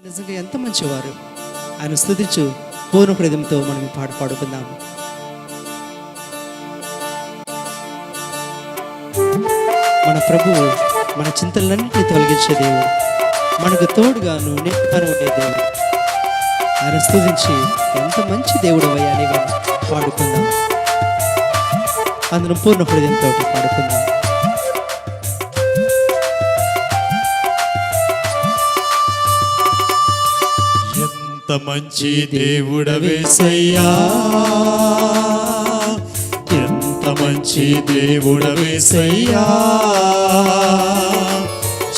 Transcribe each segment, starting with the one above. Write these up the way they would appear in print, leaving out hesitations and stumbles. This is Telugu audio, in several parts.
నిజంగా ఎంత మంచివారు. ఆయన స్తుతించు పూర్ణ హృదయంతో మనం పాట పాడుకుందాము. మన ప్రభువు మన చింతలన్నింటినీ తొలగించే దేవుడు, మనకు తోడుగాను నిండుగాను ఉండే దేవుడు. ఆయన స్తుతించి ఎంత మంచి దేవుడు అయ్యా అని పాడుకుందాం. అందరం పూర్ణ హృదయంతో పాడుకుందాం. ఎంత మంచి దేవుడవేసయ్యా, ఎంత మంచి దేవుడవేసయ్యా,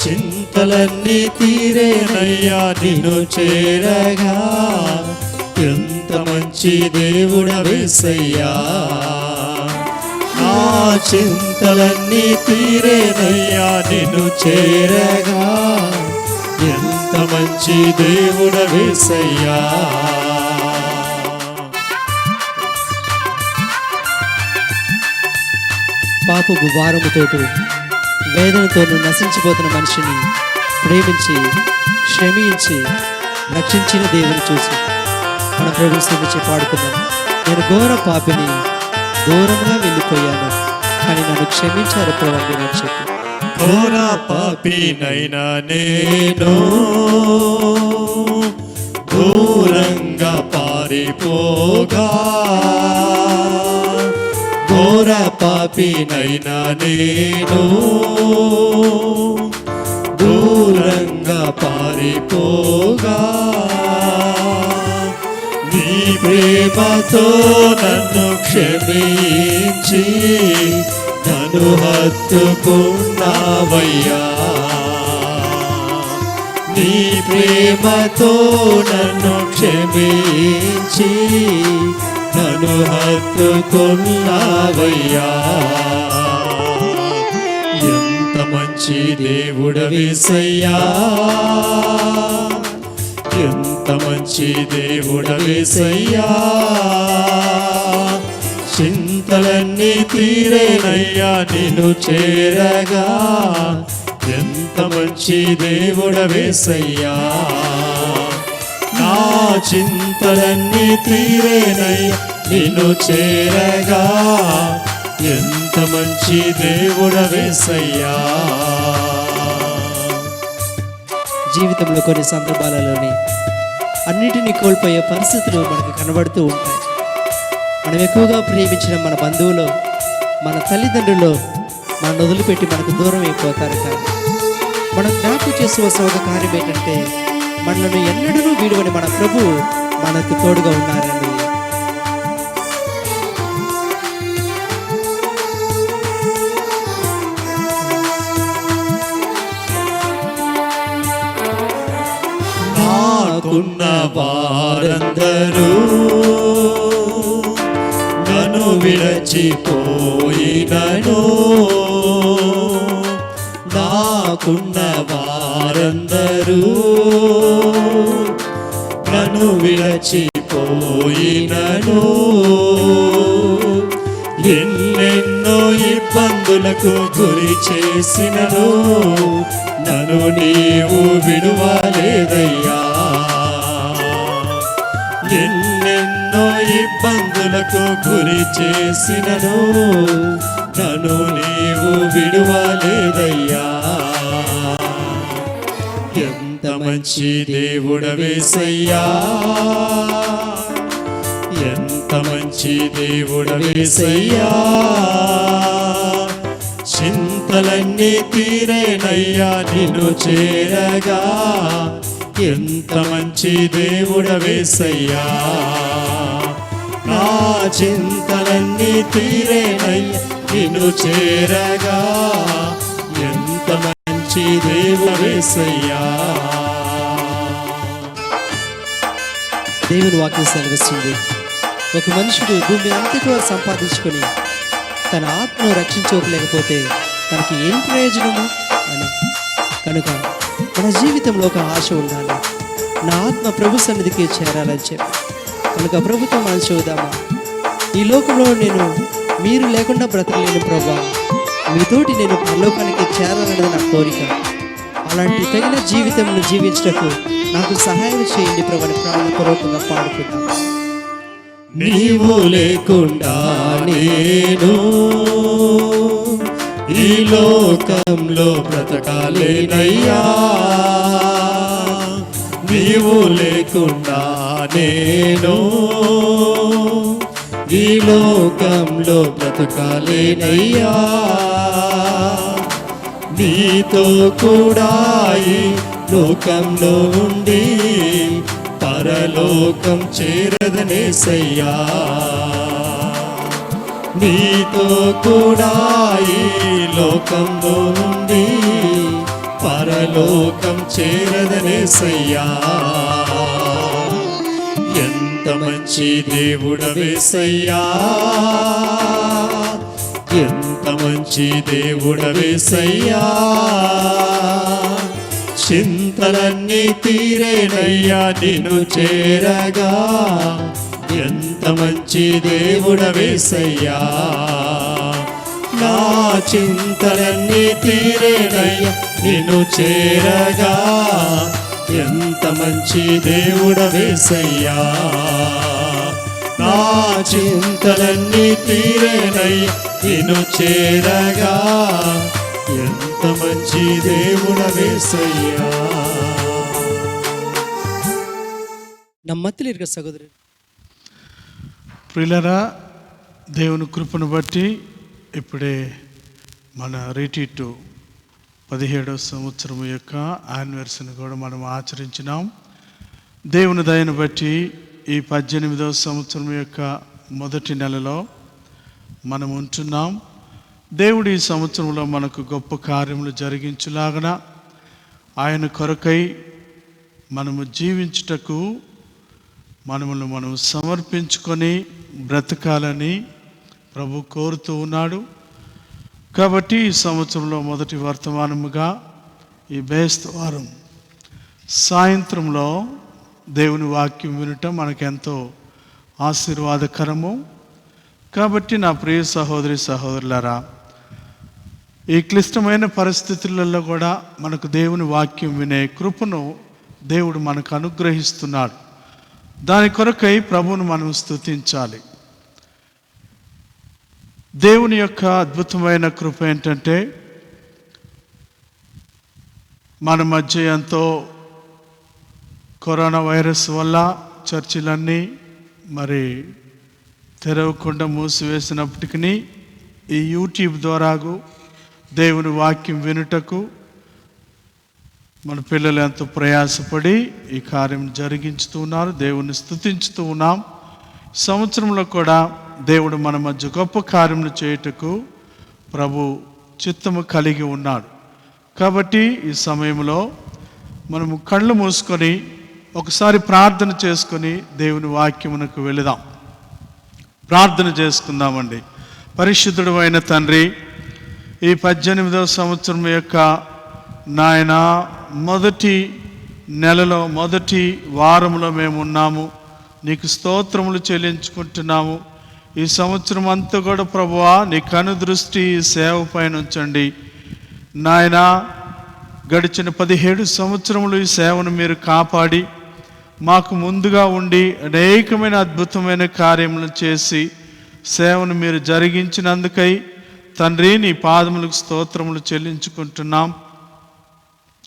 చింతలన్నీ తీరేనయ్యా నిన్ను చేరగా. ఎంత మంచి దేవుడవేసయ్యా, నా చింతలన్నీ తీరేనయ్యా నిన్ను చేరగా. ఎంత మంచి దేవుడవేసయ్యా. పాపపు భారముతోటి వేదనతోనూ నశించిపోతున్న మనిషిని ప్రేమించి క్షమించి రక్షించిన దేవుని చూసి మన ప్రభు స్తుతించి పాడుకుందాం. నేను ఘోర పాపిని, దూరంగా వెళ్ళిపోయాను, కానీ నన్ను క్షమించారు ప్రభు అని చెప్పి. ఘోర పాపినైనా నేను దూరంగా పారిపోగా, ఘోర పాపినైనా నేను దూరంగా పారిపోగా, నీ ప్రేమతో నన్ను క్షమించి నన్ను హత్తుకున్నావయ్యా. నీ ప్రేమతో నన్ను క్షమించి నన్ను హత్తుకున్నావయ్యా. ఎంత మంచి దేవుడవేసయ్యా, ఎంత మంచి దేవుడవేసయ్యా, చింతలన్నీ తీరేనయ్యా నిన్ను చేరగా. ఎంత మంచి దేవుడవేసయ్యా, నా చింతలన్నీ తీరేనయ్యా నిన్ను చేరగా. ఎంత మంచి దేవుడవేసయ్యా. జీవితంలో కొన్ని సందర్భాలలోని అన్నిటినీ కోల్పోయే పరిస్థితులు మనకు కనబడుతూ ఉంటాయి. మనం ఎక్కువగా ప్రేమించిన మన బంధువులు, మన తల్లిదండ్రులు మనం వదిలిపెట్టి మనకు దూరం అయిపోతారు. కానీ మనం జ్ఞాపకం చేసుకోవాల్సిన ఒక కార్యం ఏంటంటే, మనల్ని ఎన్నడూ వీడువని మన ప్రభు మనకు తోడుగా ఉన్నారండి. నాకున్న వారందరూ నన్ను విడచిపోయినను, నాకున్న వారందరూ నన్ను విడచిపోయినను, ఎన్నెన్నో ఇబ్బందులకు గురి చేసినను నన్ను నీవు విడువలేదయ్యా. ఎన్నెన్నో ఇబ్బందులకు గురి చేసినను నన్ను నీవు విడువలేదయ్యా. ఎంత మంచి దేవుడవేసయ్యా, ఎంత మంచి దేవుడవేసయ్యా, చింతలన్నీ తీరేనయ్యా నిన్ను చేరగా. ఎంత మంచి దేవుడవేసయ్యా, నా చింతలన్నీ తీరేనయ్యా నిన్ను చేరగా. ఎంత మంచి దేవుడవేసయ్యా. దేవుని వాక్యం సెలవిస్తుంది, ఒక మనుషుడు భూమి అంతటి వారు సంపాదించుకొని తన ఆత్మను రక్షించుకోలేకపోతే తనకి ఏం ప్రయోజనము అని. కనుక మన జీవితంలో ఒక ఆశ ఉండాలి, నా ఆత్మ ప్రభు సన్నిధికి చేరాలని చెప్పి. కనుక ప్రభుత్వం మనం చూద్దామా, ఈ లోకంలో నేను మీరు లేకుండా బ్రతకలేను ప్రభా, మీతోటి నేను పరలోకానికి చేరాలనేది నా కోరిక. అలాంటి తగిన జీవితం జీవించటకు నాకు సహాయం చేయండి ప్రభు అని ప్రాణపూర్వకంగా పాడుకుందాం. నీవు లేకుండా నేను ఈ లోకంలో బ్రతకాలేనయ్యా, నీవు లేకుండా నేను ఈ లోకంలో బ్రతకాలేనయ్యా, నీతో కూడా ఈ లోకంలో ఉండి పరలోకం చేరదనేసయ్యా, నీతో కూడా ఈ లోకంలో ఉండి పరలోకం చేరదనేసయ్యా. ఎంత మంచి దేవుడవేసయ్యా, ఎంత మంచి దేవుడవేసయ్యా, చింతలన్నీ తీరేనయ్యా నిన్ను చేరగా, ఎంత మంచి దేవుడవేసయ్యా, నా చింతలన్నీ తీరేనయ్యా నిన్ను చేరగా, ఎంత మంచి దేవుడవేసయ్యా, నా చింతలన్నీ తీరేనయ్యా నిన్ను చేరగా, ఎంత మంచి దేవుడవేసయ్యా. నమ్మత్తులేరుగా సహోదరు. ప్రియులరా, దేవుని కృపను బట్టి ఇప్పుడే మన రీట్రీట్ 17వ సంవత్సరం యొక్క యానివర్సరీని కూడా మనం ఆచరించినాం. దేవుని దయను బట్టి ఈ 18వ సంవత్సరం యొక్క మొదటి నెలలో మనం ఉంటున్నాం. దేవుడు ఈ సంవత్సరంలో మనకు గొప్ప కార్యములు జరిగించులాగన ఆయన కొరకై మనము జీవించుటకు మనమును మనం సమర్పించుకొని బ్రతకాలని ప్రభు కోరుతూ ఉన్నాడు. కాబట్టి ఈ సంవత్సరంలో మొదటి వర్తమానముగా ఈ బేస్తవారం సాయంత్రంలో దేవుని వాక్యం వినటం మనకెంతో ఆశీర్వాదకరము. కాబట్టి నా ప్రియ సహోదరి సహోదరులారా, ఈ క్లిష్టమైన పరిస్థితులలో కూడా మనకు దేవుని వాక్యం వినే కృపను దేవుడు మనకు అనుగ్రహిస్తున్నాడు. దాని కొరకై ప్రభువును మనం స్తుతించాలి. దేవుని యొక్క అద్భుతమైన కృప ఏంటంటే, మన మధ్య ఎంతో కరోనా వైరస్ వల్ల చర్చిలన్నీ మరి తెరవకుండా మూసివేసినప్పటికీ ఈ యూట్యూబ్ ద్వారా దేవుని వాక్యం వినుటకు మన పిల్లలు ఎంతో ప్రయాసపడి ఈ కార్యం జరిగించుతూ ఉన్నారు. దేవుని స్తుతించుతూ ఉన్నాం. సంవత్సరంలో కూడా దేవుడు మన మధ్య గొప్ప కార్యములు చేయుటకు ప్రభు చిత్తము కలిగి ఉన్నాడు. కాబట్టి ఈ సమయంలో మనము కళ్ళు మూసుకొని ఒకసారి ప్రార్థన చేసుకొని దేవుని వాక్యమునకు వెళదాం. ప్రార్థన చేసుకుందామండి. పరిశుద్ధుడు అయిన తండ్రి, ఈ 18వ సంవత్సరం యొక్క నాయన మొదటి నెలలో మొదటి వారంలో మేము ఉన్నాము. నీకు స్తోత్రములు చెల్లించుకుంటున్నాము. ఈ సంవత్సరం అంతా కూడా ప్రభువా నీ కనుదృష్టి ఈ సేవ పైన ఉంచండి నాయన. గడిచిన 17 సంవత్సరములు ఈ సేవను మీరు కాపాడి మాకు ముందుగా ఉండి అనేకమైన అద్భుతమైన కార్యములు చేసి సేవను మీరు జరిగించినందుకై తండ్రి నీ పాదములకు స్తోత్రములు చెల్లించుకుంటున్నాం.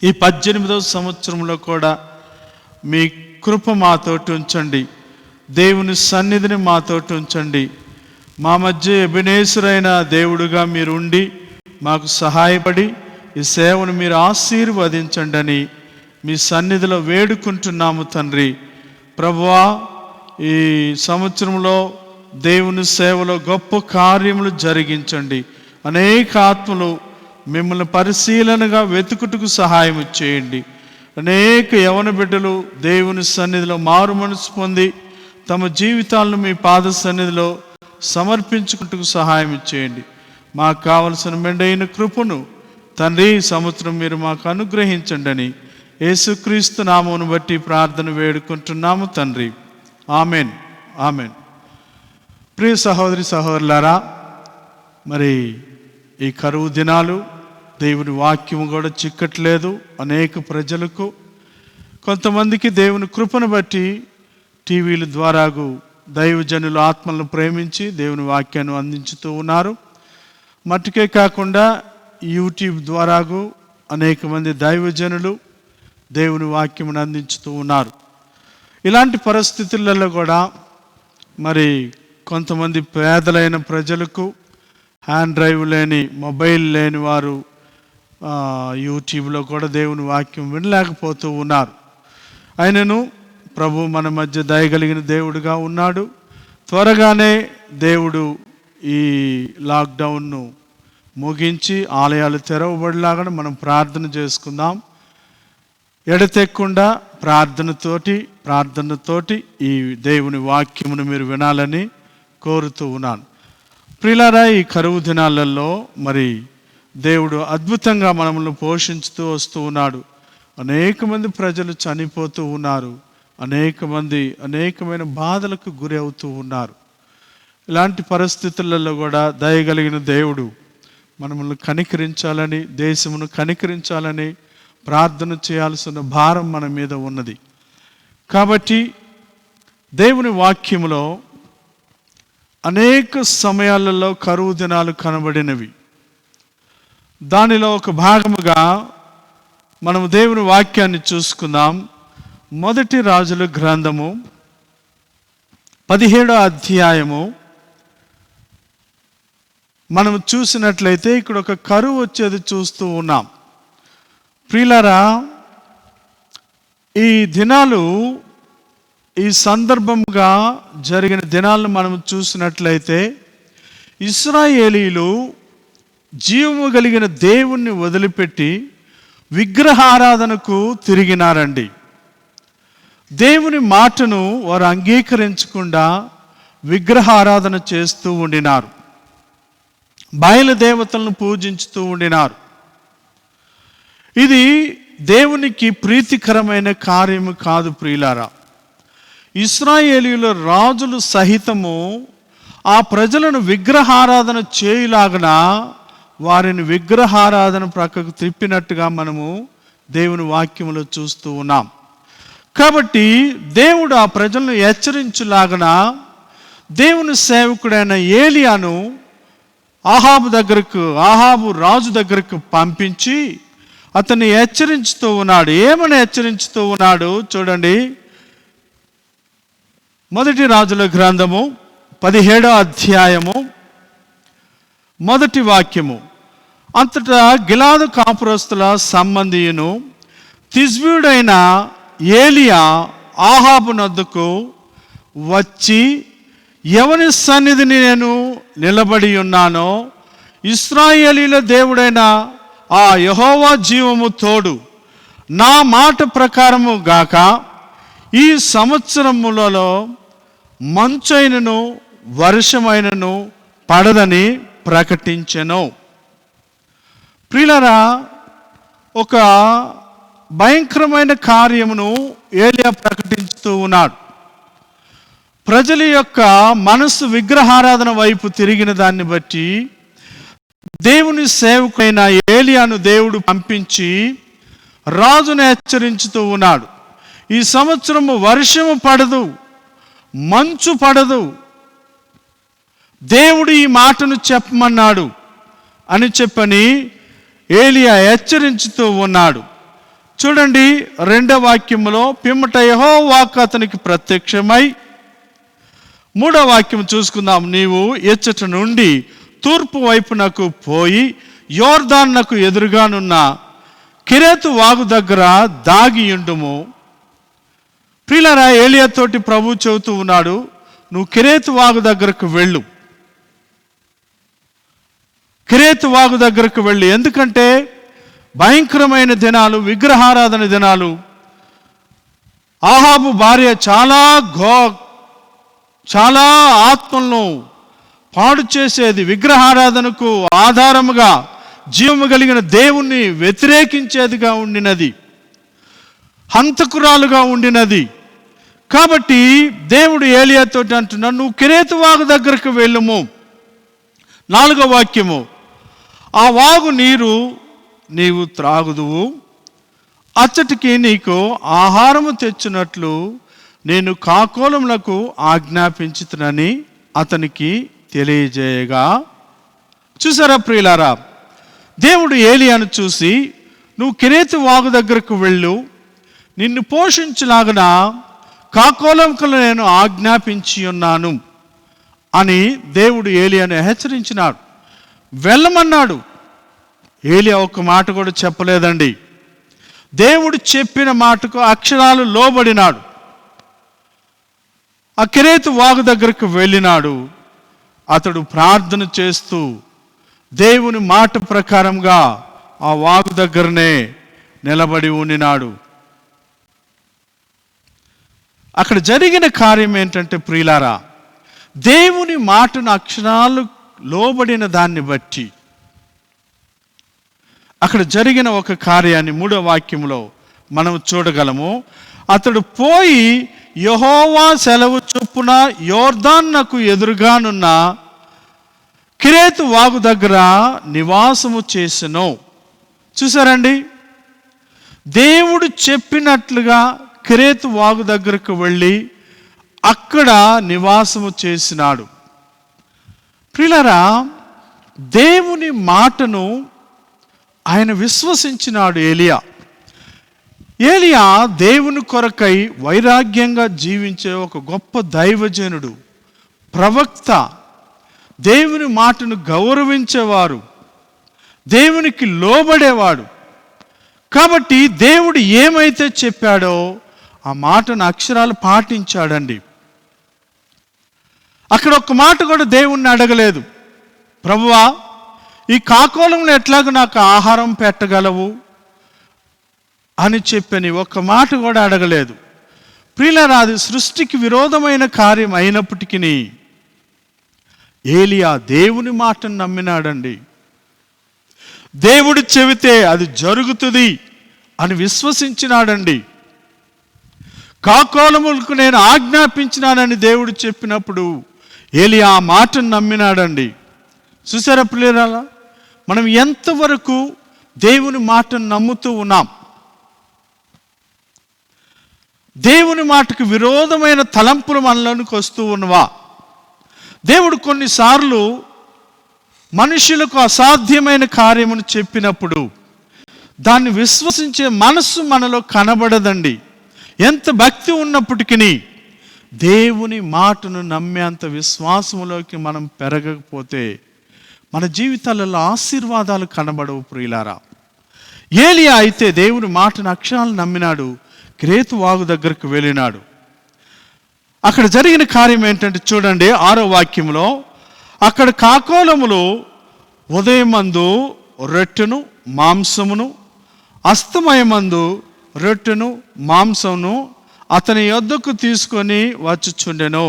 ఈ 18వ సంవత్సరంలో కూడా మీ కృప మాతోటి ఉంచండి. దేవుని సన్నిధిని మాతోటి ఉంచండి. మా మధ్య ఎబెనేజరైన దేవుడుగా మీరు ఉండి మాకు సహాయపడి ఈ సేవను మీరు ఆశీర్వదించండి అని మీ సన్నిధిలో వేడుకుంటున్నాము తండ్రి. ప్రభువా, ఈ సంవత్సరంలో దేవుని సేవలో గొప్ప కార్యములు జరిగించండి. అనేక ఆత్మలు మిమ్మల్ని పరిశీలనగా వెతుకుటకు సహాయం చేయండి. అనేక యవన బిడ్డలు దేవుని సన్నిధిలో మారు మనసు పొంది తమ జీవితాలను మీ పాద సన్నిధిలో సమర్పించుకుంటూ సహాయం చేయండి. మాకు కావలసిన మెండైన కృపను తండ్రి ఈ సంవత్సరం మీరు మాకు అనుగ్రహించండి అని యేసుక్రీస్తు నామమును బట్టి ప్రార్థన వేడుకుంటున్నాము తండ్రి. Amen, amen. ప్రియ సహోదరి సహోదరులారా, మరి ఈ కరువు దినాలు దేవుని వాక్యము కూడా చిక్కట్లేదు అనేక ప్రజలకు. కొంతమందికి దేవుని కృపను బట్టి టీవీల ద్వారాగు దైవజనులు ఆత్మలను ప్రేమించి దేవుని వాక్యాన్ని అందించుతూ ఉన్నారు. మట్టుకే కాకుండా యూట్యూబ్ ద్వారాగు అనేక మంది దైవజనులు దేవుని వాక్యమును అందించుతూ ఉన్నారు. ఇలాంటి పరిస్థితులలో కూడా మరి కొంతమంది పేదలైన ప్రజలకు హ్యాండ్ డ్రైవ్ లేని, మొబైల్ లేని వారు యూట్యూబ్లో కూడా దేవుని వాక్యం వినలేకపోతూ ఉన్నారు. ఆయనను ప్రభు మన మధ్య దయగలిగిన దేవుడుగా ఉన్నాడు. త్వరగానే దేవుడు ఈ లాక్డౌన్ను ముగించి ఆలయాలు తెరవబడిలాగా మనం ప్రార్థన చేసుకుందాం. ఎడతెక్కకుండా ప్రార్థనతోటి ఈ దేవుని వాక్యమును మీరు వినాలని కోరుతూ ఉన్నాను. ప్రియులారా, ఈ కరువు దినాలలో మరి దేవుడు అద్భుతంగా మనల్ని పోషించుతూ వస్తూ ఉన్నాడు. అనేక మంది ప్రజలు చనిపోతూ ఉన్నారు. అనేకమైన బాధలకు గురి అవుతూ ఉన్నారు. ఇలాంటి పరిస్థితులలో కూడా దయగలిగిన దేవుడు మనల్ని కనికరించాలని, దేశమును కనికరించాలని ప్రార్థన చేయాల్సిన భారం మన మీద ఉన్నది. కాబట్టి దేవుని వాక్యములో అనేక సమయాలలో కరువు దినాలు కనబడినవి. దానిలో ఒక భాగముగా మనము దేవుని వాక్యాన్ని చూసుకుందాం. మొదటి రాజుల గ్రంథము 17వ అధ్యాయము మనం చూసినట్లయితే ఇక్కడ ఒక కరువు వచ్చేది చూస్తూ ఉన్నాం. ప్రియులారా, ఈ దినాలు, ఈ సందర్భంగా జరిగిన దినాలను మనం చూసినట్లయితే ఇశ్రాయేలీలు జీవము కలిగిన దేవుణ్ణి వదిలిపెట్టి విగ్రహారాధనకు తిరిగినారండి. దేవుని మాటను వారు అంగీకరించకుండా విగ్రహారాధన చేస్తూ ఉండినారు. బయలుదేవతలను పూజించుతూ ఉండినారు. ఇది దేవునికి ప్రీతికరమైన కార్యము కాదు. ప్రియులారా, ఇశ్రాయేలీయుల రాజులు సహితము ఆ ప్రజలను విగ్రహారాధన చేయులాగన వారిని విగ్రహారాధన ప్రక్కకు తిప్పినట్టుగా మనము దేవుని వాక్యములో చూస్తూ ఉన్నాం. కాబట్టి దేవుడు ఆ ప్రజలను హెచ్చరించులాగన దేవుని సేవకుడైన ఏలియాను ఆహాబు రాజు దగ్గరకు పంపించి అతన్ని హెచ్చరించుతూ ఉన్నాడు. ఏమని హెచ్చరించుతూ ఉన్నాడు చూడండి. మొదటి రాజుల గ్రంథము 17వ అధ్యాయము మొదటి వాక్యము. అంతటా గిలాదు కాపురస్తుల సంబంధియును తిజ్బీయుడైన ఏలియా ఆహాబు నొద్దకు వచ్చి, ఎవని సన్నిధిని నేను నిలబడి ఉన్నానో ఇశ్రాయేలీల దేవుడైన ఆ యెహోవా జీవము తోడు, నా మాట ప్రకారము గాక ఈ సంవత్సరములలో మంచైనను వర్షమైనను పడదని ప్రకటించెను. ప్రియులారా, ఒక భయంకరమైన కార్యమును ఏలియా ప్రకటించుతూ ఉన్నాడు. ప్రజల యొక్క మనస్సు విగ్రహారాధన వైపు తిరిగిన దాన్ని బట్టి దేవుని సేవకుడైన ఏలియాను దేవుడు పంపించి రాజును హెచ్చరించుతూ ఉన్నాడు. ఈ సంవత్సరము వర్షము పడదు, మంచు పడదు, దేవుడు ఈ మాటను చెప్పమన్నాడు అని చెప్పని ఏలియా హెచ్చరించుతూ ఉన్నాడు. చూడండి 2వ వాక్యములో, పిమ్మట యెహోవా అతనికి ప్రత్యక్షమై, 3వ వాక్యం చూసుకుందాం. నీవు ఎచ్చట నుండి తూర్పు వైపునకు పోయి యోర్దానునకు ఎదురుగానున్న కిరేతు వాగు దగ్గర దాగియుండుము. ప్రియులారా, ఏలియా తోటి ప్రభు చెబుతూ ఉన్నాడు, నువ్వు కిరేతు వాగు దగ్గరకు వెళ్ళు. కిరేతు వాగు దగ్గరకు వెళ్ళు. ఎందుకంటే భయంకరమైన దినాలు, విగ్రహారాధన దినాలు. ఆహాబు భార్య చాలా ఆత్మలను పాడు చేసేది, విగ్రహారాధనకు ఆధారముగా జీవము కలిగిన దేవుణ్ణి వ్యతిరేకించేదిగా ఉండినది, హంతకురాలుగా ఉండినది. కాబట్టి దేవుడు ఏలియాతో అంటున్నాడు, నువ్వు కిరేతు వాగు దగ్గరకు వెళ్ళుము. 4వ వాక్యము, ఆ వాగు నీరు నీవు త్రాగుదువు, అచ్చటికి నీకు ఆహారము తెచ్చినట్లు నేను కాకోలములకు ఆజ్ఞాపించుతునని అతనికి తెలియజేయగా. చూసారా ప్రియులారా, దేవుడు ఏలియాను చూసి నువ్వు కెరేతు వాగు దగ్గరకు వెళ్ళు, నిన్ను పోషించలాగన కాకోలములకు నేను ఆజ్ఞాపించి ఉన్నాను అని దేవుడు ఏలియాను హెచ్చరించినాడు. వెళ్ళమన్నాడు. ఏలియా ఒక్క మాట కూడా చెప్పలేదండి. దేవుడు చెప్పిన మాటకు అక్షరాలు లోబడినాడు. ఆ కెరేతు వాగు దగ్గరకు వెళ్ళినాడు. అతడు ప్రార్థన చేస్తూ దేవుని మాట ప్రకారంగా ఆ వాగు దగ్గరనే నిలబడి ఉండినాడు. అక్కడ జరిగిన కార్యం ఏంటంటే ప్రియులారా, దేవుని మాటను అక్షరాలు లోబడిన దాన్ని బట్టి అక్కడ జరిగిన ఒక కార్యాన్ని 3వ వాక్యంలో మనం చూడగలము. అతడు పోయి యెహోవా సెలవు చొప్పున యోర్దానునకు ఎదురుగానున్న కెరేతు వాగు దగ్గర నివాసము చేసెను. చూసారండి, దేవుడు చెప్పినట్లుగా కెరేతు వాగు దగ్గరకు వెళ్ళి అక్కడ నివాసము చేసినాడు. ప్రియులారా, దేవుని మాటను ఆయన విశ్వసించినాడు ఏలియా దేవుని కొరకై వైరాగ్యంగా జీవించే ఒక గొప్ప దైవజనుడు, ప్రవక్త, దేవుని మాటను గౌరవించేవారు, దేవునికి లోబడేవాడు. కాబట్టి దేవుడు ఏమైతే చెప్పాడో ఆ మాటను అక్షరాలు పాటించాడండి. అక్కడ ఒక్క మాట కూడా దేవుణ్ణి అడగలేదు, ప్రభువా ఈ కాకోలంలో ఎట్లాగో నాకు ఆహారం పెట్టగలవు అని చెప్పని ఒక్క మాట కూడా అడగలేదు. ప్రియులారా, అది సృష్టికి విరోధమైన కార్యం అయినప్పటికీ ఏలియా దేవుని మాటను నమ్మినాడండి. దేవుడు చెబితే అది జరుగుతుంది అని విశ్వసించినాడండి. కాకోలములకు నేను ఆజ్ఞాపించినానని దేవుడు చెప్పినప్పుడు ఏలియా ఆ మాటను నమ్మినాడండి. చూసారా ప్రియులారా, మనం ఎంతవరకు దేవుని మాటను నమ్ముతూ ఉన్నాం? దేవుని మాటకు విరోధమైన తలంపులు మనలోనికి వస్తూ ఉన్నవా? దేవుడు కొన్నిసార్లు మనుషులకు అసాధ్యమైన కార్యమును చెప్పినప్పుడు దాన్ని విశ్వసించే మనస్సు మనలో కనబడదండి. ఎంత భక్తి ఉన్నప్పటికీ దేవుని మాటను నమ్మేంత విశ్వాసములోకి మనం పెరగకపోతే మన జీవితాలలో ఆశీర్వాదాలు కనబడవు ప్రియులారా. ఏలియా అయితే దేవుని మాటను అక్షరాలు నమ్మినాడు. కెరేతు వాగు దగ్గరకు వెళ్ళినాడు. అక్కడ జరిగిన కార్యం ఏంటంటే చూడండి 6వ వాక్యంలో, అక్కడ కాకోలములు ఉదయమందు రొట్టెను మాంసమును అస్తమయమందు రొట్టెను మాంసమును అతని యొద్దకు తీసుకొని వచ్చుచుండెను.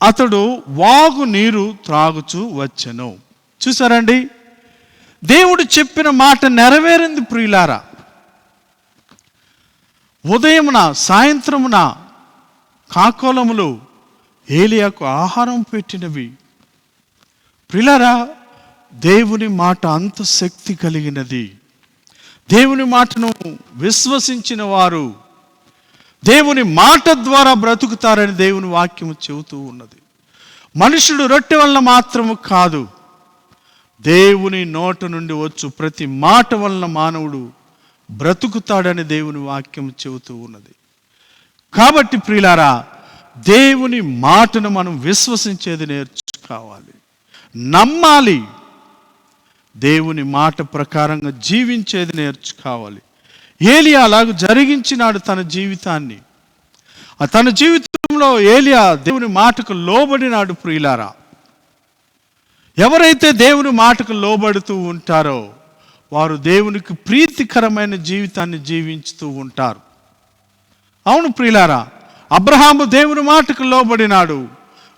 అతడు వాగు నీరు త్రాగుచూ వచ్చెను. చూసారండి, దేవుడు చెప్పిన మాట నెరవేరింది ప్రియులారా. ఉదయమున సాయంత్రమున కాకోలములు ఏలియాకు ఆహారం పెట్టినవి. ప్రియులారా, దేవుని మాట అంత శక్తి కలిగినది. దేవుని మాటను విశ్వసించిన వారు దేవుని మాట ద్వారా బ్రతుకుతారని దేవుని వాక్యము చెబుతూ ఉన్నది. మనుషుడు రొట్టె వలన మాత్రము కాదు, దేవుని నోట నుండి వచ్చు ప్రతి మాట వలన మానవుడు బ్రతుకుతాడని దేవుని వాక్యం చెబుతూ ఉన్నది. కాబట్టి ప్రియులారా, దేవుని మాటను మనం విశ్వసించేది నేర్చుకోవాలి, నమ్మాలి. దేవుని మాట ప్రకారంగా జీవించేది నేర్చుకోవాలి. ఏలియా అలాగ జరిగించినాడు తన జీవితాన్ని. తన జీవితంలో ఏలియా దేవుని మాటకు లోబడినాడు ప్రియులారా. ఎవరైతే దేవుని మాటకు లోబడుతూ ఉంటారో వారు దేవునికి ప్రీతికరమైన జీవితాన్ని జీవించుతూ ఉంటారు. అవును ప్రియులారా, అబ్రహాము దేవుని మాటకు లోబడినాడు,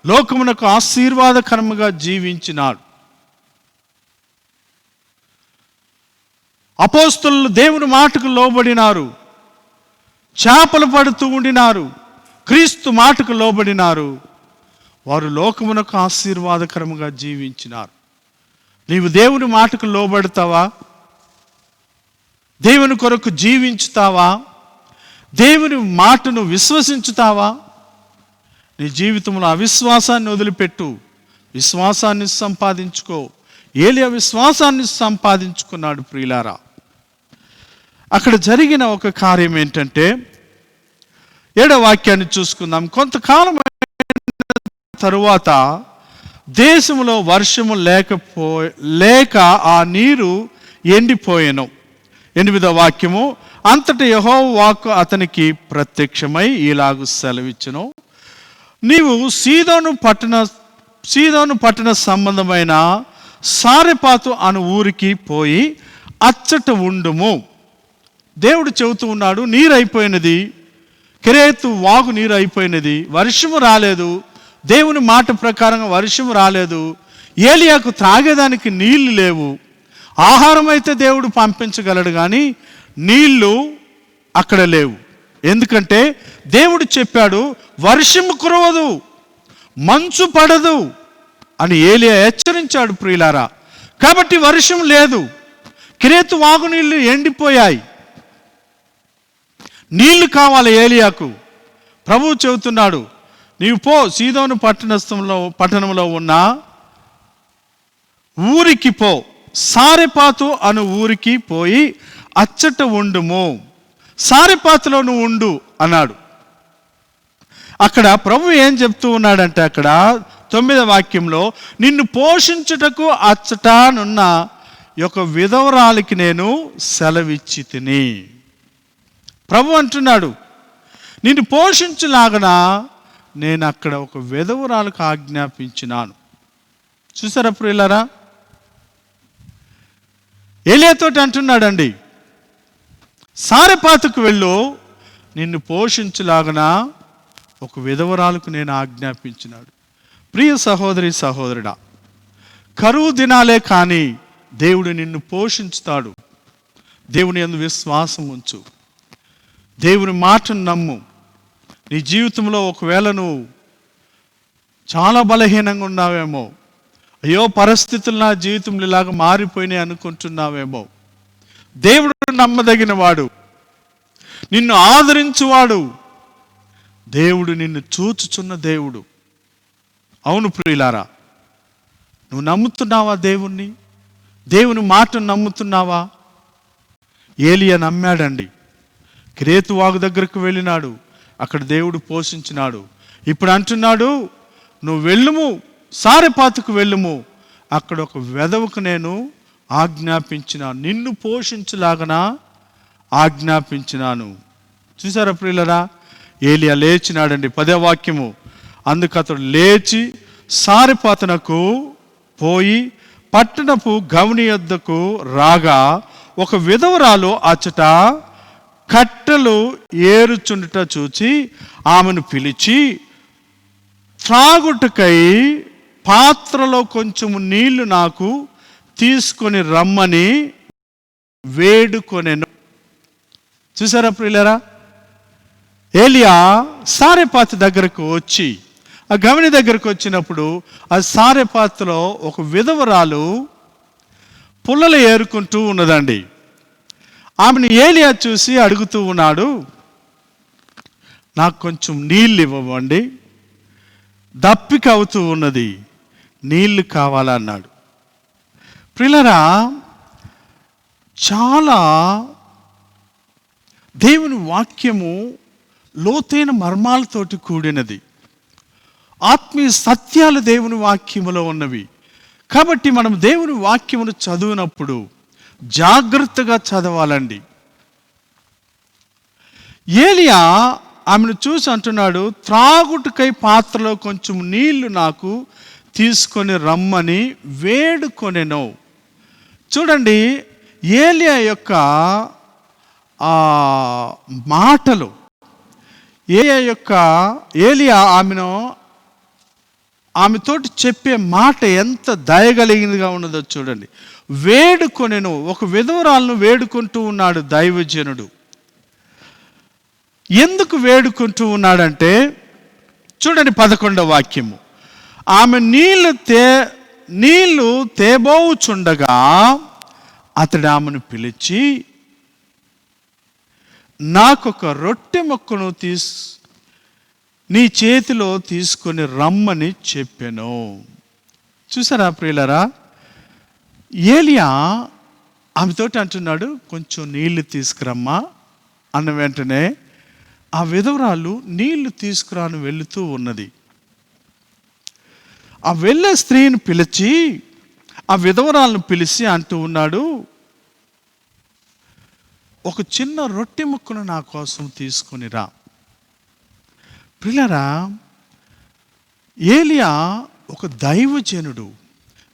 లోకమునకు ఆశీర్వాదకరముగా జీవించినాడు. అపోస్తలులు దేవుని మాటకు లోబడినారు, చేపలు పడుతూ ఉండినారు, క్రీస్తు మాటకు లోబడినారు, వారు లోకమునకు ఆశీర్వాదకరముగా జీవించినారు. నీవు దేవుని మాటకు లోబడతావా? దేవుని కొరకు జీవించుతావా? దేవుని మాటను విశ్వసించుతావా? నీ జీవితంలో అవిశ్వాసాన్ని వదిలిపెట్టు, విశ్వాసాన్ని సంపాదించుకో. ఏలియా విశ్వాసాన్ని సంపాదించుకున్నాడు. ప్రియులారా, అక్కడ జరిగిన ఒక కార్యం ఏంటంటే 7వ వాక్యాన్ని చూసుకుందాం. కొంతకాలం తరువాత దేశంలో వర్షము లేక ఆ నీరు ఎండిపోయెను. 8వ వాక్యము, అంతటి యెహోవా వాక్కు అతనికి ప్రత్యక్షమై ఇలాగు సెలవిచ్చెను, నీవు సీదోను పట్టణ సంబంధమైన సారెపాతు అను ఊరికి పోయి అచ్చట ఉండుము. దేవుడు చెబుతూ ఉన్నాడు, నీరు అయిపోయినది, కెరేతు వాగు నీరు అయిపోయినది, వర్షము రాలేదు. దేవుని మాట ప్రకారంగా వర్షము రాలేదు. ఏలియాకు త్రాగేదానికి నీళ్లు లేవు. ఆహారం అయితే దేవుడు పంపించగలడు, కానీ నీళ్లు అక్కడ లేవు. ఎందుకంటే దేవుడు చెప్పాడు, వర్షము కురవదు, మంచు పడదు అని ఏలియా హెచ్చరించాడు. ప్రియులారా, కాబట్టి వర్షం లేదు. కెరేతు వాగు నీళ్లు ఎండిపోయాయి. నీళ్లు కావాలి ఏలియాకు. ప్రభువు చెబుతున్నాడు, నీవు పో, సీదోను పట్టణంలో ఉన్న ఊరికి పో, సారెపాతు అను ఊరికి పోయి అచ్చట ఉండుము, సారెపాతులో నువ్వు ఉండు అన్నాడు. అక్కడ ప్రభు ఏం చెప్తూ ఉన్నాడంటే, అక్కడ 9వ వాక్యంలో, నిన్ను పోషించుటకు అచ్చటానున్న ఒక విధవరాలికి నేను సెలవిచ్చి తిని. ప్రభు అంటున్నాడు, నిన్ను పోషించులాగన నేను అక్కడ ఒక విధవరాలకు ఆజ్ఞాపించినాను. చూసారా ప్రియులారా, ఏలియాతోటి అంటున్నాడండి, సారెపాతుకు వెళ్ళు, నిన్ను పోషించులాగన ఒక విధవరాలకు నేను ఆజ్ఞాపించినాడు. ప్రియ సహోదరి సహోదరుడా, కరువు దినాలే కానీ దేవుడు నిన్ను పోషించుతాడు. దేవుని యందు విశ్వాసం ఉంచు, దేవుని మాటను నమ్ము. నీ జీవితంలో ఒకవేళ నువ్వు చాలా బలహీనంగా ఉన్నావేమో, అయ్యో పరిస్థితులు నా జీవితంలో ఇలాగ మారిపోయినాయి అనుకుంటున్నావేమో, దేవుడు నమ్మదగిన వాడు, నిన్ను ఆదరించువాడు, దేవుడు నిన్ను చూచుచున్న దేవుడు. అవును ప్రియులారా, నువ్వు నమ్ముతున్నావా దేవుణ్ణి? దేవుని మాటను నమ్ముతున్నావా? ఏలియా నమ్మాడండి. కెరేతు వాగు దగ్గరకు వెళ్ళినాడు, అక్కడ దేవుడు పోషించినాడు. ఇప్పుడు అంటున్నాడు, నువ్వు వెళ్ళుము, సారెపాతుకు వెళ్ళుము, అక్కడ ఒక వెధవకు నేను ఆజ్ఞాపించినాను, నిన్ను పోషించులాగన ఆజ్ఞాపించినాను. చూసారా ప్రియులరా, ఏలియా లేచినాడండి. 10వ వాక్యము, అందుకు అతడు లేచి సారెపాతునకు పోయి పట్టణపు గవని యొద్దకు రాగా ఒక విధవరాలు అచ్చట కట్టెలు ఏరుచుండుట చూచి ఆమెను పిలిచి, త్రాగుటకై పాత్రలో కొంచెము నీళ్లు నాకు తీసుకొని రమ్మని వేడుకొనెను. చూసారా ప్రియులారా, ఏలియా సారెపాతు దగ్గరకు వచ్చి, ఆ గవని దగ్గరకు వచ్చినప్పుడు ఆ సారెపాతులో ఒక విధవరాలు పుల్లలు ఏరుకుంటూ ఉన్నదండి. ఆమెను ఏలియా చూసి అడుగుతూ ఉన్నాడు, నాకు కొంచెం నీళ్ళు ఇవ్వండి, దప్పిక అవుతూ ఉన్నది, నీళ్లు కావాలన్నాడు. ప్రియులారా, చాలా దేవుని వాక్యము లోతైన మర్మాలతోటి కూడినది. ఆత్మీయ సత్యాలు దేవుని వాక్యములో ఉన్నవి. కాబట్టి మనం దేవుని వాక్యమును చదివినప్పుడు జాగ్రత్తగా చదవాలండి. ఏలియా ఆమెను చూసి అంటున్నాడు, త్రాగుటకై పాత్రలో కొంచెం నీళ్లు నాకు తీసుకొని రమ్మని వేడుకొనెను. చూడండి, ఏలియా యొక్క మాటలు, ఏలియా ఆమెతోటి చెప్పే మాట ఎంత దయగలిగినదిగా ఉన్నదో చూడండి. వేడుకొనెను, ఒక విధవరాలను వేడుకుంటూ ఉన్నాడు దైవజనుడు. ఎందుకు వేడుకుంటూ ఉన్నాడంటే చూడండి 11వ వాక్యము, ఆమె నీళ్లు తేబోచుండగా అతడు ఆమెను పిలిచి నాకొక రొట్టె ముక్కను నీ చేతిలో తీసుకొని రమ్మని చెప్పాను. చూసారా ప్రియులరా, ఏలియా ఆమెతోటి అంటున్నాడు, కొంచెం నీళ్లు తీసుకురమ్మా అన్న వెంటనే ఆ విధవరాలు నీళ్లు తీసుకురాను వెళుతూ ఉన్నది. ఆ వెళ్ళే స్త్రీని పిలిచి, ఆ విధవరాలను పిలిచి అంటూ ఉన్నాడు, ఒక చిన్న రొట్టె ముక్కను నా కోసం తీసుకొని రా. ప్రియులారా, ఏలియా ఒక దైవజనుడు,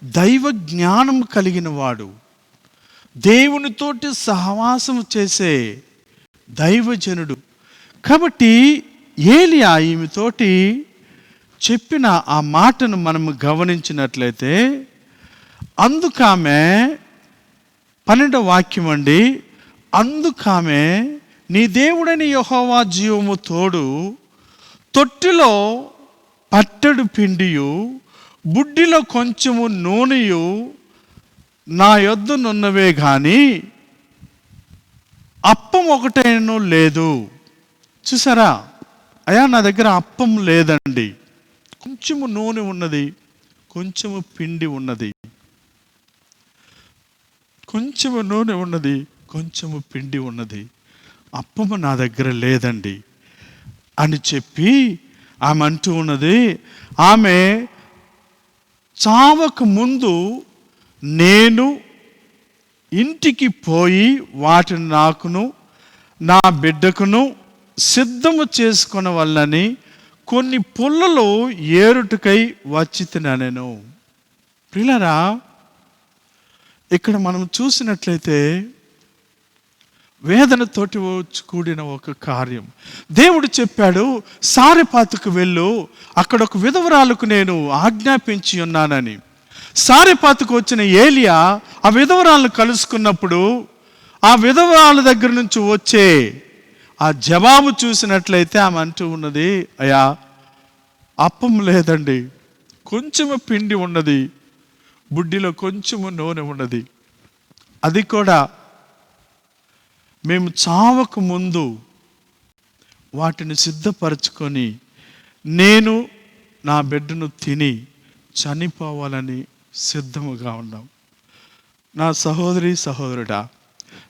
దైవ జ్ఞానం కలిగిన వాడు, దేవునితోటి సహవాసం చేసే దైవజనుడు. కాబట్టి ఏలియా ఈమెతోటి చెప్పిన ఆ మాటను మనము గమనించినట్లయితే, అందుకామె 12వ వాక్యం అండి, అందుకామె నీ దేవుడైన యెహోవా జీవము తోడు, తొట్టిలో పట్టెడు పిండియు బుడ్డిలో కొంచెము నూనెయు నా యొద్దనున్నవే గాని అప్పం ఒకటేనూ లేదు. చూసారా, అయ్యా నా దగ్గర అప్పం లేదండి, కొంచెము నూనె ఉన్నది, కొంచెము పిండి ఉన్నది, కొంచెము నూనె ఉన్నది, కొంచెము పిండి ఉన్నది, అప్పము నా దగ్గర లేదండి అని చెప్పి ఆమె అంటూ ఉన్నది. ఆమె చావక ముందు నేను ఇంటికి పోయి వాటిని నాకును నా బిడ్డకును సిద్ధము చేసుకున్న వల్లని కొన్ని పుల్లలు ఏరుటకై వచ్చి తినను. ప్రియులారా, ఇక్కడ మనం చూసినట్లయితే వేదనతోటి కూడిన ఒక కార్యం. దేవుడు చెప్పాడు, సారెపాతుకు వెళ్ళు, అక్కడ ఒక విధవరాలకు నేను ఆజ్ఞాపించి ఉన్నానని. సారెపాతుకు వచ్చిన ఏలియా ఆ విధవరాలను కలుసుకున్నప్పుడు ఆ విధవరాల దగ్గర నుంచి వచ్చే ఆ జవాబు చూసినట్లయితే ఆమె అంటూ ఉన్నది, అయ్యా అప్పం లేదండి, కొంచెము పిండి ఉన్నది, బుడ్డిలో కొంచెము నూనె ఉన్నది, అది కూడా మేము చావక ముందు వాటిని సిద్ధపరచుకొని నేను నా బిడ్డను తిని చనిపోవాలని సిద్ధముగా ఉన్నాం. నా సహోదరి సహోదరుడా,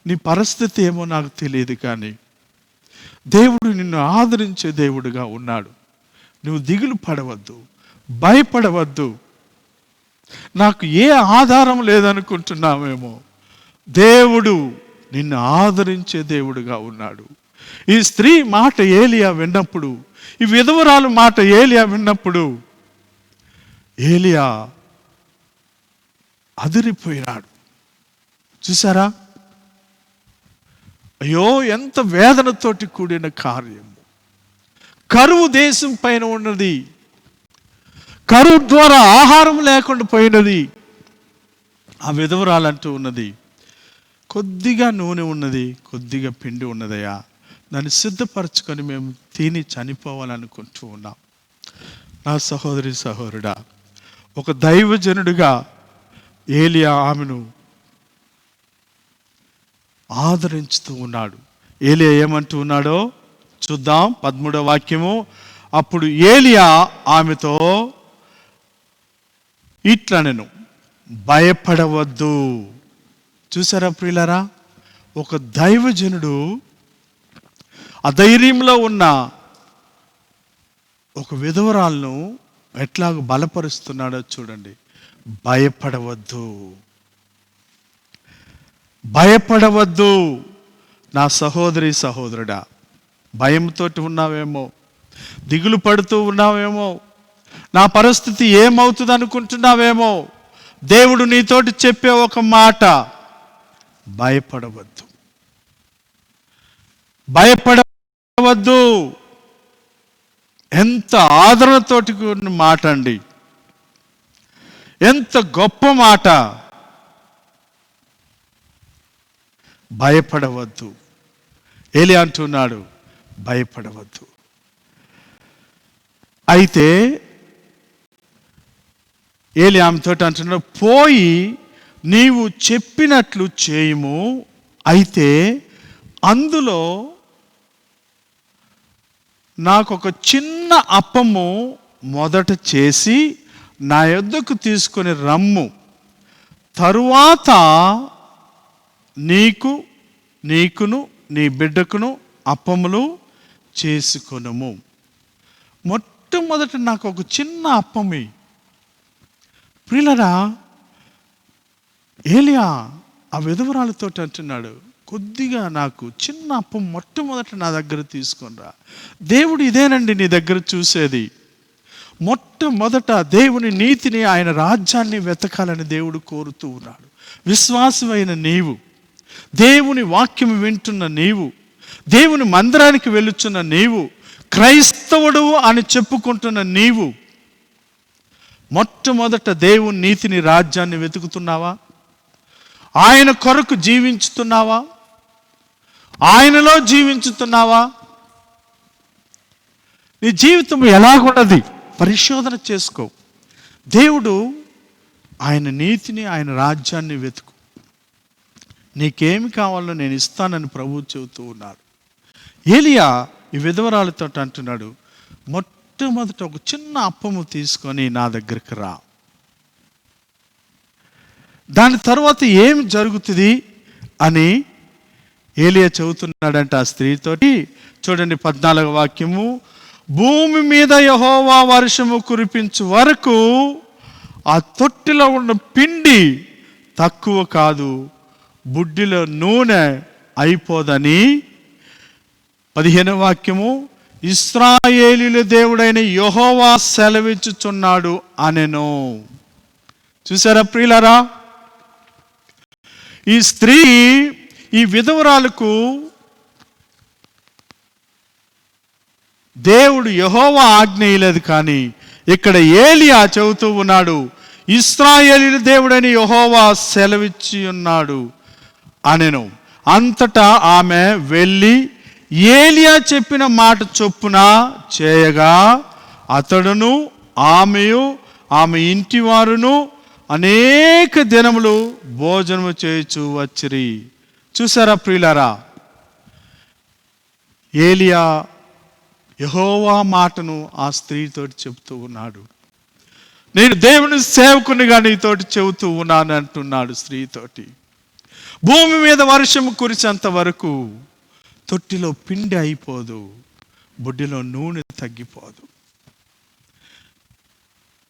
నీ పరిస్థితి ఏమో నాకు తెలియదు, కానీ దేవుడు నిన్ను ఆదరించే దేవుడుగా ఉన్నాడు. నువ్వు దిగులు పడవద్దు, భయపడవద్దు. నాకు ఏ ఆధారం లేదనుకుంటున్నామేమో, దేవుడు నిన్ను ఆదరించే దేవుడుగా ఉన్నాడు. ఈ స్త్రీ మాట ఏలియా విన్నప్పుడు, ఈ విధవరాలు మాట ఏలియా విన్నప్పుడు ఏలియా అదిరిపోయినాడు. చూసారా, అయ్యో ఎంత వేదనతోటి కూడిన కార్యం. కరువు దేశం పైన ఉన్నది, కరువు ద్వారా ఆహారం లేకుండా పోయినది. ఆ విధవరాలు అంటూ ఉన్నది, కొద్దిగా నూనె ఉన్నది, కొద్దిగా పిండి ఉన్నదయ్యా, దాన్ని సిద్ధపరచుకొని మేము తిని చనిపోవాలనుకుంటూ ఉన్నాం. నా సహోదరి సహోదరుడా, ఒక దైవజనుడిగా ఏలియా ఆమెను ఆదరించుతూ ఉన్నాడు. ఏలియా ఏమంటూ ఉన్నాడో చూద్దాం. 13వ వాక్యము, అప్పుడు ఏలియా ఆమెతో ఇట్లనెను, భయపడవద్దు. చూసారా ప్రియులారా, ఒక దైవజనుడు అధైర్యంలో ఉన్న ఒక విధవరాలను ఎట్లాగ బలపరుస్తున్నాడో చూడండి. భయపడవద్దు, భయపడవద్దు. నా సహోదరి సహోదరుడా, భయంతో ఉన్నావేమో, దిగులు పడుతూ ఉన్నావేమో, నా పరిస్థితి ఏమవుతుంది అనుకుంటున్నావేమో, దేవుడు నీతోటి చెప్పే ఒక మాట, భయపడవద్దు, భయపడవద్దు. ఎంత ఆదరణతోటి కూడిన మాట అండి, ఎంత గొప్ప మాట. భయపడవద్దు. ఏలియా అంటున్నాడు, భయపడవద్దు. అయితే ఏలియా ఆమెతో అంటున్నాడు, పోయి నీవు చెప్పినట్లు చేయుము, అయితే అందులో నాకు ఒక చిన్న అప్పము మొదట చేసి నా యొద్దకు తీసుకొని రమ్ము, తరువాత నీకును నీ బిడ్డకును అప్పములు చేసుకొనుము. మొట్టమొదట నాకు ఒక చిన్న అప్పమి. ప్రియులరా, ఏలియా ఆ విధవరాలతో అంటున్నాడు, కొద్దిగా నాకు చిన్న అప్పం మొట్టమొదట నా దగ్గర తీసుకొనిరా. దేవుడు ఇదేనండి నీ దగ్గర చూసేది. మొట్టమొదట దేవుని నీతిని, ఆయన రాజ్యాన్ని వెతకాలని దేవుడు కోరుతూ ఉన్నాడు. విశ్వాసమైన నీవు, దేవుని వాక్యం వింటున్న నీవు, దేవుని మందిరానికి వెళ్ళుచున్న నీవు, క్రైస్తవుడు అని చెప్పుకుంటున్న నీవు, మొట్టమొదట దేవుని నీతిని, రాజ్యాన్ని వెతుకుతున్నావా? ఆయన కొరకు జీవించుతున్నావా? ఆయనలో జీవించుతున్నావా? నీ జీవితం ఎలాగున్నది పరిశోధన చేసుకో. దేవుడు ఆయన నీతిని, ఆయన రాజ్యాన్ని వెతుకు. నీకేమి కావాలో నేను ఇస్తానని ప్రభువు చెబుతూ ఉన్నాడు. ఏలియా ఈ విధవరాలతో అంటున్నాడు, మొట్టమొదట ఒక చిన్న అప్పము తీసుకొని నా దగ్గరికి రా. దాని తర్వాత ఏం జరుగుతుంది అని ఏలియా చెబుతున్నాడంట ఆ స్త్రీతోటి. చూడండి 14వ వాక్యము, భూమి మీద యెహోవా వర్షము కురిపించు వరకు ఆ తొట్టిలో ఉన్న పిండి తక్కువ కాదు, బుడ్డిలో నూనె అయిపోదని. 15వ వాక్యము, ఇశ్రాయేలీయుల దేవుడైన యెహోవా సెలవిచ్చుచున్నాడు అనెను. చూసారా ప్రియులారా, ఈ స్త్రీ, ఈ విధవరాలకు దేవుడు యెహోవా ఆజ్ఞ ఇయ్యలేదు, కానీ ఇక్కడ ఏలియా చెబుతూ ఉన్నాడు, ఇశ్రాయేలీయుల దేవుడని యెహోవా సెలవిచ్చి ఉన్నాడు అనెను. అంతటా ఆమె వెళ్ళి ఏలియా చెప్పిన మాట చొప్పున చేయగా అతడును ఆమె ఇంటి వారును అనేక దినములు భోజనము చేయుచు వచ్చిరి. చూసారా ప్రియులారా, ఏలియా యెహోవా మాటను ఆ స్త్రీతోటి చెబుతూ ఉన్నాడు. నేను దేవుని సేవకునిగా నీతోటి చెబుతూ ఉన్నాను అంటున్నాడు స్త్రీతోటి. భూమి మీద వర్షము కురిసేంత వరకు తొట్టిలో పిండి అయిపోదు, బుడ్డిలో నూనె తగ్గిపోదు.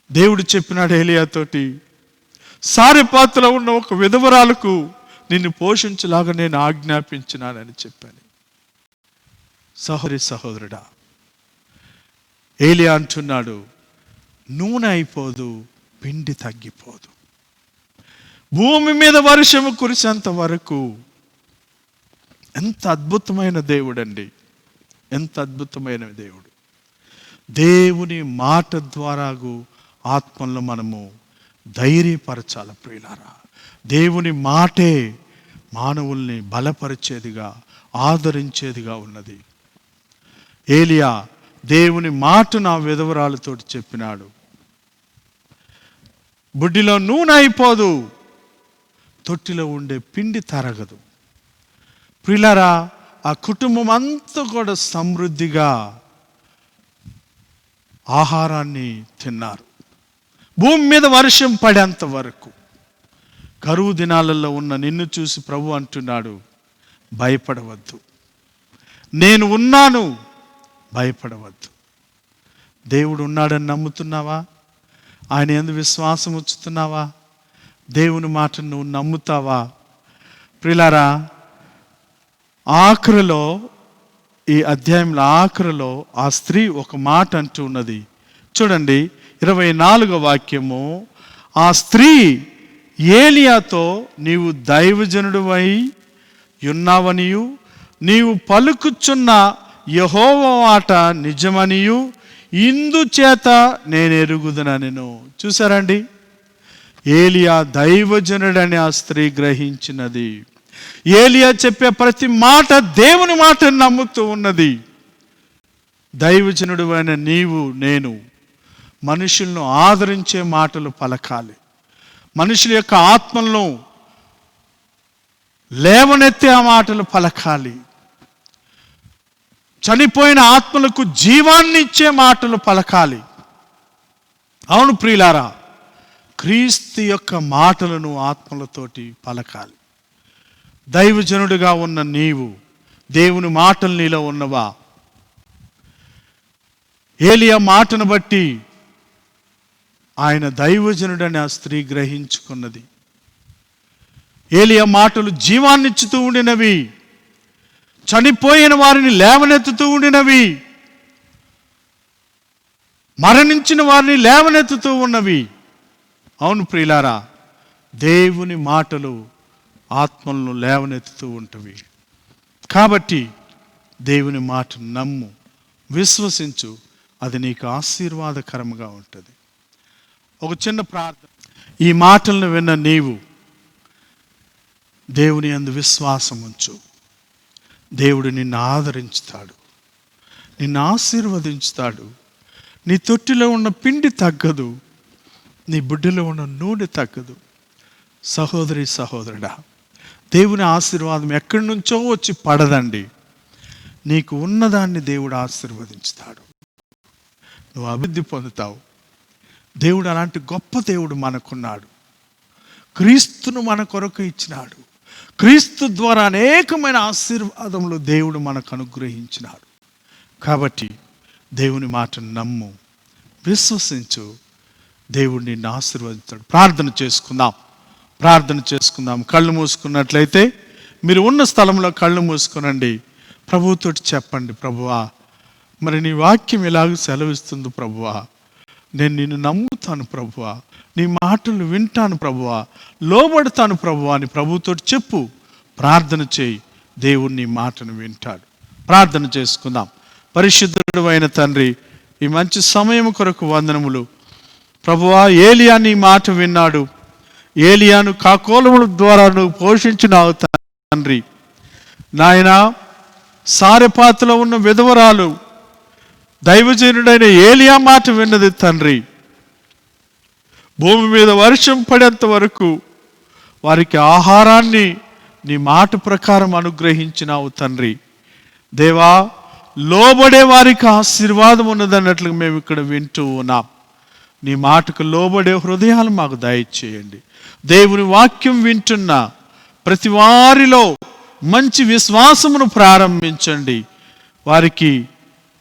దేవుడు చెప్పినాడు ఏలియాతోటి, సారెపాతులో ఉన్న ఒక విధవరాలకు నిన్ను పోషించలాగా నేను ఆజ్ఞాపించినానని చెప్పాను. సహోదరుడా, ఏలియా అంటున్నాడు, నూనె అయిపోదు, పిండి తగ్గిపోదు. భూమి మీద వర్షము కురిసేంత వరకు. ఎంత అద్భుతమైన దేవుడు అండి, ఎంత అద్భుతమైన దేవుడు. దేవుని మాట ద్వారా ఆత్మలో మనము ధైర్యపరచాలి ప్రియులారా. దేవుని మాటే మానవుల్ని బలపరిచేదిగా, ఆదరించేదిగా ఉన్నది. ఏలియా దేవుని మాటను ఆ విధవరాలతో చెప్పినాడు. బుడ్డిలో నూనె అయిపోదు, తొట్టిలో ఉండే పిండి తరగదు. ప్రియులారా, ఆ కుటుంబం అంతా కూడా సమృద్ధిగా ఆహారాన్ని తిన్నారు. భూమి మీద వర్షం పడేంత వరకు. కరువు దినాలలో ఉన్న నిన్ను చూసి ప్రభు అంటున్నాడు, భయపడవద్దు, నేను ఉన్నాను, భయపడవద్దు. దేవుడు ఉన్నాడని నమ్ముతున్నావా? ఆయన యందు విశ్వాసం ఉంచుతున్నావా? దేవుని మాటను నువ్వు నమ్ముతావా? ప్రియులారా, ఆఖరిలో, ఈ అధ్యాయంలో ఆఖరిలో ఆ స్త్రీ ఒక మాట అంటూ ఉన్నది. చూడండి 24వ వాక్యము, ఆ స్త్రీ ఏలియాతో, నీవు దైవజనుడివై ఉన్నావనియు నీవు పలుకుచున్న యెహోవా మాట నిజమనియు ఇందుచేత నేను ఎరుగుదుననెను. చూసారండి, ఏలియా దైవజనుడని ఆ స్త్రీ గ్రహించినది. ఏలియా చెప్పే ప్రతి మాట దేవుని మాట నమ్ముతూ ఉన్నది. దైవజనుడు అయిన నీవు, నేను మనుషులను ఆదరించే మాటలు పలకాలి. మనుషుల యొక్క ఆత్మలను లేవనెత్తే ఆ మాటలు పలకాలి. చనిపోయిన ఆత్మలకు జీవాన్ని ఇచ్చే మాటలు పలకాలి. అవును ప్రియులారా, క్రీస్తు యొక్క మాటలను ఆత్మలతోటి పలకాలి. దైవజనుడిగా ఉన్న నీవు దేవుని మాటలు నీలో ఉన్నవా? ఏలియా మాటను బట్టి ఆయన దైవజనుడని ఆ స్త్రీ గ్రహించుకున్నది. ఏలియా మాటలు జీవాన్నిచ్చుతూ ఉండినవి, చనిపోయిన వారిని లేవనెత్తుతూ ఉండినవి, మరణించిన వారిని లేవనెత్తుతూ ఉన్నవి. అవును ప్రియులారా, దేవుని మాటలు ఆత్మలను లేవనెత్తుతూ ఉంటవి. కాబట్టి దేవుని మాటను నమ్ము, విశ్వసించు, అది నీకు ఆశీర్వాదకరంగా ఉంటుంది. ఒక చిన్న ప్రార్థన. ఈ మాటలను విన్న నీవు దేవుని యందు విశ్వాసం ఉంచు. దేవుడు నిన్ను ఆదరించుతాడు, నిన్ను ఆశీర్వదించుతాడు. నీ తొట్టిలో ఉన్న పిండి తగ్గదు, నీ బుడ్డిలో ఉన్న నూనె తగ్గదు. సహోదరి సహోదరుడా, దేవుని ఆశీర్వాదం ఎక్కడి నుంచో వచ్చి పడదండి. నీకు ఉన్నదాన్ని దేవుడు ఆశీర్వదించుతాడు, నువ్వు అభివృద్ధి పొందుతావు. దేవుడు అలాంటి గొప్ప దేవుడు మనకున్నాడు. క్రీస్తును మన కొరకు ఇచ్చినాడు. క్రీస్తు ద్వారా అనేకమైన ఆశీర్వాదములు దేవుడు మనకు అనుగ్రహించినాడు. కాబట్టి దేవుని మాటను నమ్ము, విశ్వసించు, దేవుడు నిన్ను ఆశీర్వదించాడు. ప్రార్థన చేసుకుందాం. కళ్ళు మూసుకున్నట్లయితే మీరు ఉన్న స్థలంలో కళ్ళు మూసుకునండి. ప్రభువుతోటి చెప్పండి, ప్రభువా, మరి నీ వాక్యం ఎలాగ సెలవిస్తుంది ప్రభువా, నేను నిన్ను నమ్ముతాను ప్రభువా, నీ మాటలు వింటాను ప్రభువా, లోబడతాను ప్రభువా అని ప్రభువుతోటి చెప్పు. ప్రార్థన చేయి, దేవుడు నీ మాటను వింటాడు. ప్రార్థన చేసుకుందాం. పరిశుద్ధుడు అయిన తండ్రి, ఈ మంచి సమయం కొరకు వందనములు ప్రభువా. ఏలియా నీ మాట విన్నాడు. ఏలియాను కాకోలముల ద్వారా నువ్వు పోషించినావు తండ్రి. నాయనా, సారెపాతులో ఉన్న విధవరాలు దైవజనుడైన ఏలియా మాట విన్నది తండ్రి. భూమి మీద వర్షం పడేంత వరకు వారికి ఆహారాన్ని నీ మాట ప్రకారం అనుగ్రహించినావు తండ్రి. దేవా, లోబడే వారికి ఆశీర్వాదం ఉన్నదన్నట్లుగా మేము ఇక్కడ వింటూ ఉన్నాం. నీ మాటకు లోబడే హృదయాలు మాకు దయచేయండి. దేవుని వాక్యం వింటున్న ప్రతి వారిలో మంచి విశ్వాసమును ప్రారంభించండి. వారికి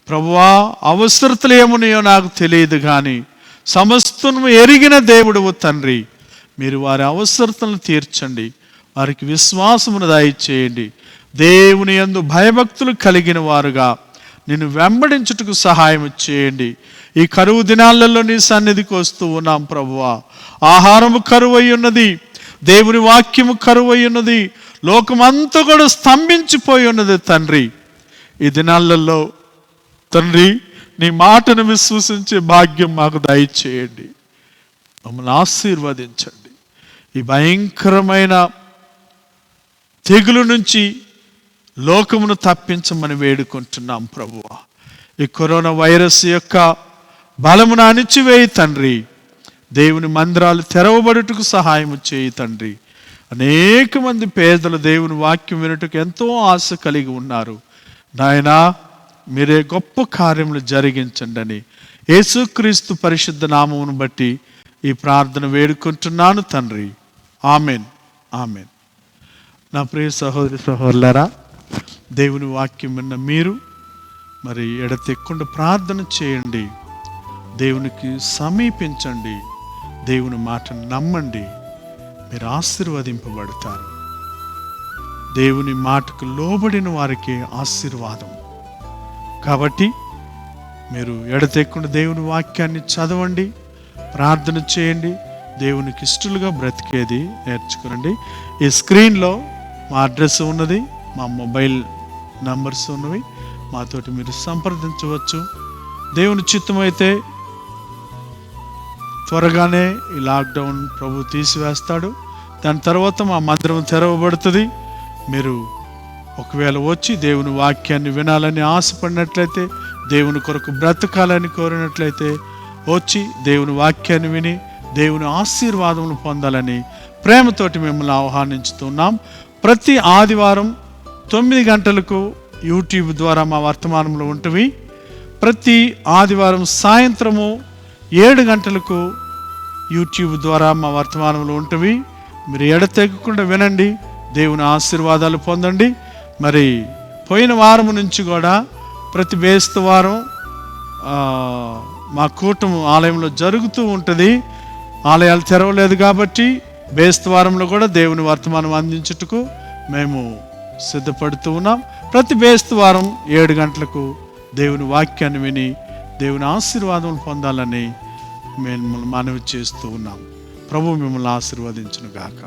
ప్రభువా అవసరతలు ఏమున్నాయో నాకు తెలియదు కానీ సమస్తము ఎరిగిన దేవుడవు తండ్రి. మీరు వారి అవసరతలను తీర్చండి, వారికి విశ్వాసమును దయచేయండి. దేవుని యందు భయభక్తులు కలిగిన వారుగా నిన్ను వెంబడించుటకు సహాయం చేయండి. ఈ కరువు దినాలలో నీ సన్నిధికి వస్తూ ఉన్నాం ప్రభువా. ఆహారము కరువై ఉన్నది, దేవుని వాక్యము కరువై ఉన్నది, లోకమంతా కూడా స్తంభించిపోయి ఉన్నది తండ్రి. ఈ దినాలలో తండ్రి నీ మాటను విశ్వసించే భాగ్యం మాకు దయచేయండి, మమ్మల్ని ఆశీర్వదించండి. ఈ భయంకరమైన తెగులు నుంచి లోకమును తప్పించమని వేడుకుంటున్నాం ప్రభువా. ఈ కరోనా వైరస్ యొక్క బలమును అణిచివేయి తండ్రి. దేవుని మందిరాలు తెరవబడుటకు సహాయం చేయి తండ్రి. అనేక మంది పేదలు దేవుని వాక్యం వినుటకు ఎంతో ఆశ కలిగి ఉన్నారు. నాయనా, మీరే గొప్ప కార్యములు జరిగించండి అని యేసుక్రీస్తు పరిశుద్ధ నామమును బట్టి ఈ ప్రార్థన వేడుకుంటున్నాను తండ్రి. Amen, amen. నా ప్రియ సహోదరి సహోదరులారా, దేవుని వాక్యం విన్న మీరు మరి ఎడతెక్కకుండా ప్రార్థన చేయండి, దేవునికి సమీపించండి, దేవుని మాటను నమ్మండి, మీరు ఆశీర్వదింపబడతారు. దేవుని మాటకు లోబడిన వారికి ఆశీర్వాదం. కాబట్టి మీరు ఎడతెక్కకుండా దేవుని వాక్యాన్ని చదవండి, ప్రార్థన చేయండి, దేవునికి ఇష్టలుగా బ్రతికేది నేర్చుకునండి. ఈ స్క్రీన్లో మా అడ్రస్ ఉన్నది, మా మొబైల్ నంబర్స్ ఉన్నవి, మాతోటి మీరు సంప్రదించవచ్చు. దేవుని చిత్తమైతే త్వరగానే ఈ లాక్డౌన్ ప్రభు తీసివేస్తాడు. దాని తర్వాత మా మందిరం తెరవబడుతుంది. మీరు ఒకవేళ వచ్చి దేవుని వాక్యాన్ని వినాలని ఆశపడినట్లయితే, దేవుని కొరకు బ్రతకాలని కోరినట్లయితే వచ్చి దేవుని వాక్యాన్ని విని దేవుని ఆశీర్వాదములు పొందాలని ప్రేమతోటి మిమ్మల్ని ఆహ్వానించుతున్నాం. ప్రతి ఆదివారం 9 గంటలకు యూట్యూబ్ ద్వారా మా వర్తమానంలో ఉంటుంది. ప్రతి ఆదివారం సాయంత్రము 7 గంటలకు యూట్యూబ్ ద్వారా మా వర్తమానంలో ఉంటుంది. మీరు ఎడతెగకుండా వినండి, దేవుని ఆశీర్వాదాలు పొందండి. మరి పోయిన వారం నుంచి కూడా ప్రతి బేస్తవారం మా కూటమి ఆలయంలో జరుగుతూ ఉంటుంది. ఆలయాలు తెరవలేదు కాబట్టి బేస్తవారంలో కూడా దేవుని వర్తమానం అందించుటకు మేము సిద్ధపడుతూ ఉన్నాం. ప్రతి బేస్తవారం 7 గంటలకు దేవుని వాక్యాన్ని విని దేవుని ఆశీర్వాదం పొందాలని మేము మనవి చేస్తూ ఉన్నాం. ప్రభు మిమ్మల్ని ఆశీర్వదించును గాక.